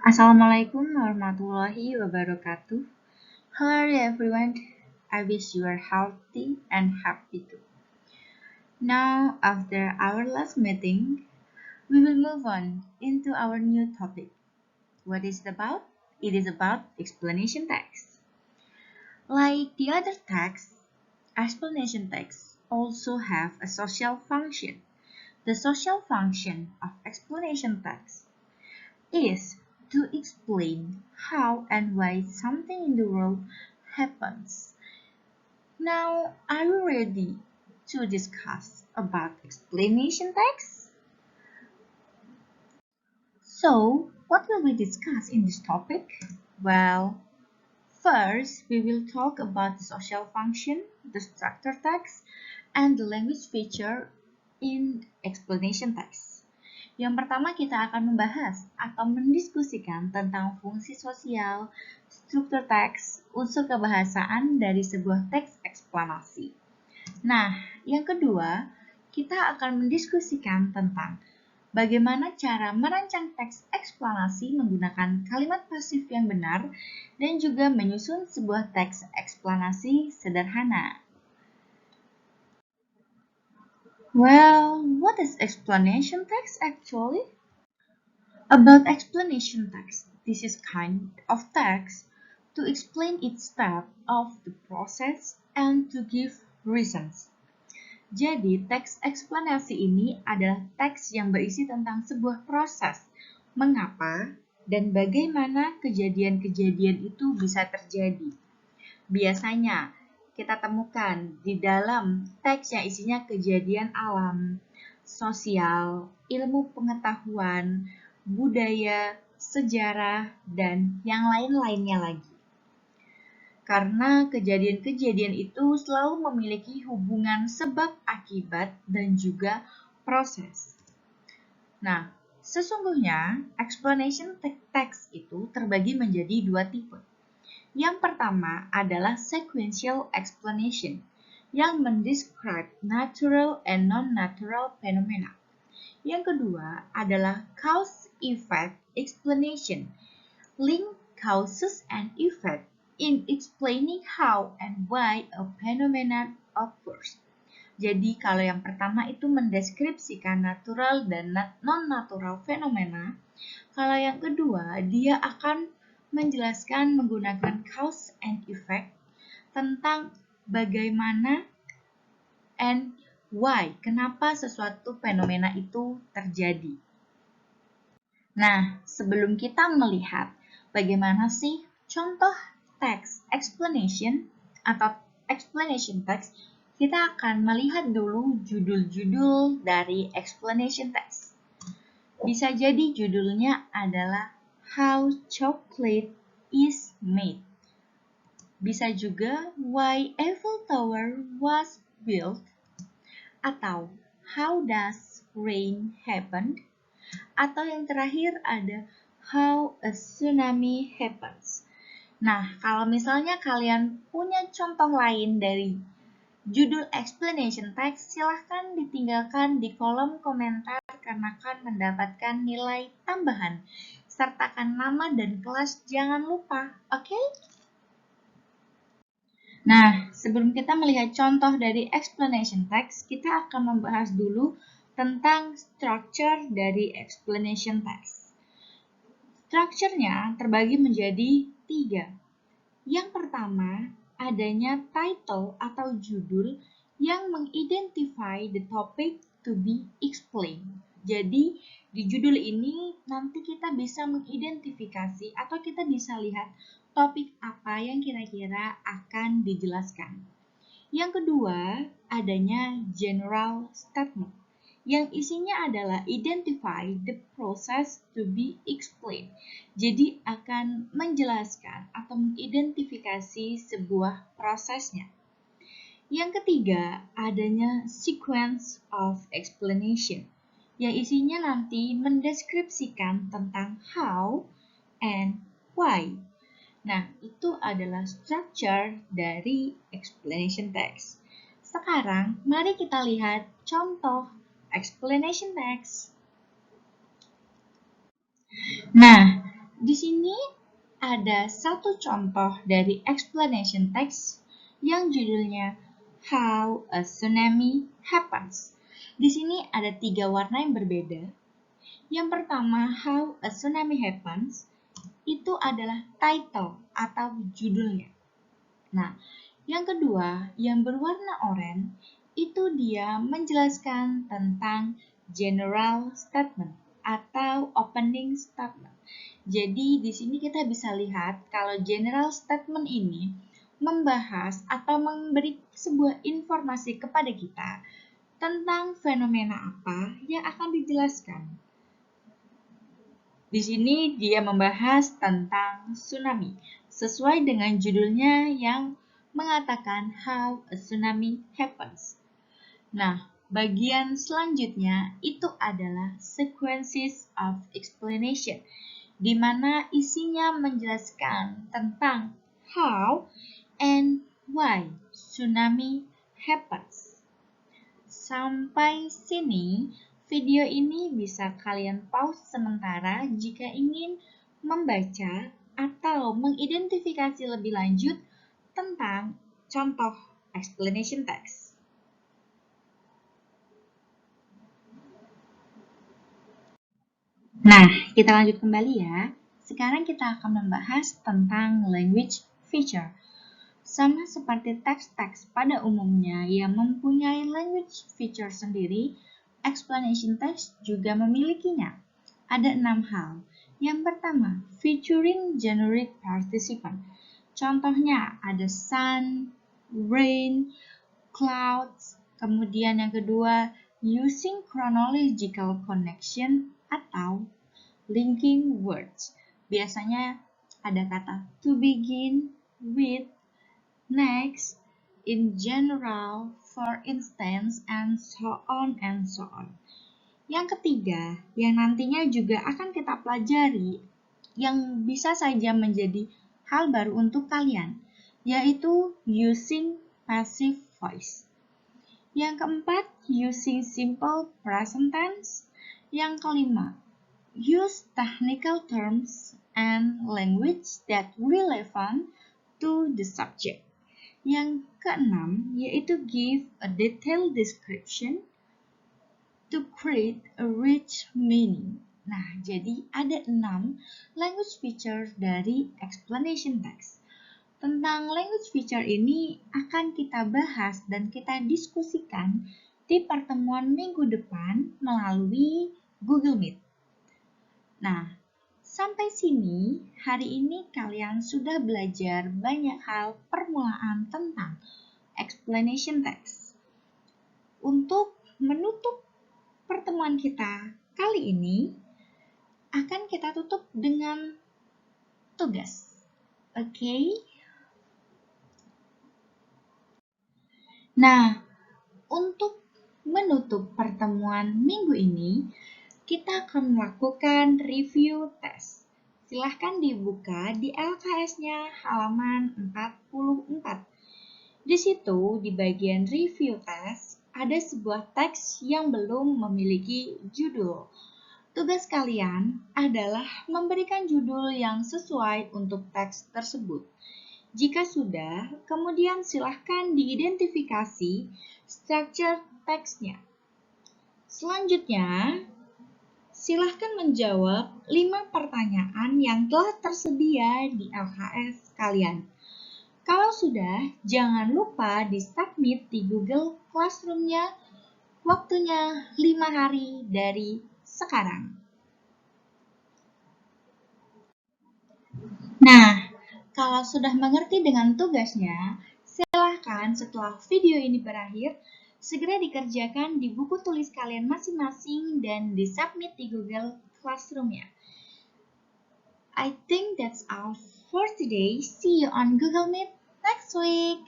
Assalamualaikum warahmatullahi wabarakatuh. Hello everyone. I wish you are healthy and happy too. Now, after our last meeting, we will move on into our new topic. What is it about? It is about explanation text. Like the other texts, explanation texts also have a social function. The social function of explanation text is to explain how and why something in the world happens. Now, are you ready to discuss about explanation text? So, what will we discuss in this topic? Well, first, we will talk about the social function, the structure text, and the language feature in explanation text. Yang pertama kita akan membahas atau mendiskusikan tentang fungsi sosial, struktur teks, unsur kebahasaan dari sebuah teks eksplanasi. Nah, yang kedua, kita akan mendiskusikan tentang bagaimana cara merancang teks eksplanasi menggunakan kalimat pasif yang benar dan juga menyusun sebuah teks eksplanasi sederhana. Well, what is explanation text actually? About explanation text, this is kind of text to explain each step of the process and to give reasons. Jadi, teks eksplanasi ini adalah teks yang berisi tentang sebuah proses, mengapa dan bagaimana kejadian-kejadian itu bisa terjadi. Biasanya, kita temukan di dalam teks yang isinya kejadian alam, sosial, ilmu pengetahuan, budaya, sejarah, dan yang lain-lainnya lagi. Karena kejadian-kejadian itu selalu memiliki hubungan sebab akibat dan juga proses. Nah, sesungguhnya explanation text itu terbagi menjadi dua tipe. Yang pertama adalah sequential explanation yang mendescribe natural and non-natural phenomena. Yang kedua adalah cause-effect explanation, link causes and effect in explaining how and why a phenomenon occurs. Jadi kalau yang pertama itu mendeskripsikan natural dan non-natural fenomena, kalau yang kedua dia akan menjelaskan menggunakan cause and effect tentang bagaimana and why, kenapa sesuatu fenomena itu terjadi. Nah, sebelum kita melihat bagaimana sih contoh text explanation atau explanation text, kita akan melihat dulu judul-judul dari explanation text. Bisa jadi judulnya adalah How Chocolate is Made. Bisa juga Why Eiffel Tower was Built, atau How Does Rain Happen, atau yang terakhir ada How a Tsunami Happens. Nah, kalau misalnya kalian punya contoh lain dari judul explanation text, silahkan ditinggalkan di kolom komentar karena akan mendapatkan nilai tambahan. Sertakan nama dan kelas, jangan lupa, oke? Nah, sebelum kita melihat contoh dari explanation text, kita akan membahas dulu tentang structure dari explanation text. Strukturnya terbagi menjadi 3. Yang pertama, adanya title atau judul yang mengidentify the topic to be explained. Jadi, di judul ini nanti kita bisa mengidentifikasi atau kita bisa lihat topik apa yang kira-kira akan dijelaskan. Yang kedua, adanya general statement yang isinya adalah identify the process to be explained. Jadi akan menjelaskan atau mengidentifikasi sebuah prosesnya. Yang ketiga, adanya sequence of explanation yang isinya nanti mendeskripsikan tentang how and why. Nah, itu adalah structure dari explanation text. Sekarang, mari kita lihat contoh explanation text. Nah, Di sini ada satu contoh dari explanation text yang judulnya How a Tsunami Happens. Di sini ada 3 warna yang berbeda. Yang pertama, How a Tsunami Happens, itu adalah title atau judulnya. Nah, yang kedua, yang berwarna oranye, itu dia menjelaskan tentang general statement atau opening statement. Jadi di sini kita bisa lihat kalau general statement ini membahas atau memberi sebuah informasi kepada kita tentang fenomena apa yang akan dijelaskan. Di sini dia membahas tentang tsunami, sesuai dengan judulnya yang mengatakan How a Tsunami Happens. Nah, bagian selanjutnya itu adalah Sequences of Explanation, di mana isinya menjelaskan tentang how and why tsunami happens. Sampai sini, video ini bisa kalian pause sementara jika ingin membaca atau mengidentifikasi lebih lanjut tentang contoh explanation text. Nah, kita lanjut kembali ya. Sekarang kita akan membahas tentang language feature. Sama seperti teks-teks pada umumnya yang mempunyai language feature sendiri, explanation text juga memilikinya. Ada 6 hal. Yang pertama, featuring generic participant. Contohnya ada sun, rain, clouds. Kemudian yang kedua, using chronological connection atau linking words. Biasanya ada kata to begin, with, next, in general, for instance, and so on and so on. Yang ketiga, yang nantinya juga akan kita pelajari, yang bisa saja menjadi hal baru untuk kalian, yaitu using passive voice. Yang keempat, using simple present tense. Yang kelima, use technical terms and language that relevant to the subject. Yang keenam, yaitu give a detailed description to create a rich meaning. Nah, jadi ada 6 language feature dari explanation text. Tentang language feature ini akan kita bahas dan kita diskusikan di pertemuan minggu depan melalui Google Meet. Nah, sampai sini hari ini kalian sudah belajar banyak hal permulaan tentang explanation text. Untuk menutup pertemuan kita kali ini, akan kita tutup dengan tugas. Oke? Nah, untuk menutup pertemuan minggu ini, kita akan melakukan review tes. Silahkan dibuka di LKS-nya halaman 44. Di situ, di bagian review tes, ada sebuah teks yang belum memiliki judul. Tugas kalian adalah memberikan judul yang sesuai untuk teks tersebut. Jika sudah, kemudian silahkan diidentifikasi structure teksnya. Selanjutnya, silahkan menjawab 5 pertanyaan yang telah tersedia di LKS kalian. Kalau sudah, jangan lupa di-submit di Google Classroom-nya. Waktunya 5 hari dari sekarang. Nah, kalau sudah mengerti dengan tugasnya, silahkan setelah video ini berakhir, segera dikerjakan di buku tulis kalian masing-masing dan di-submit di Google Classroom-nya. I think that's all for today. See you on Google Meet next week.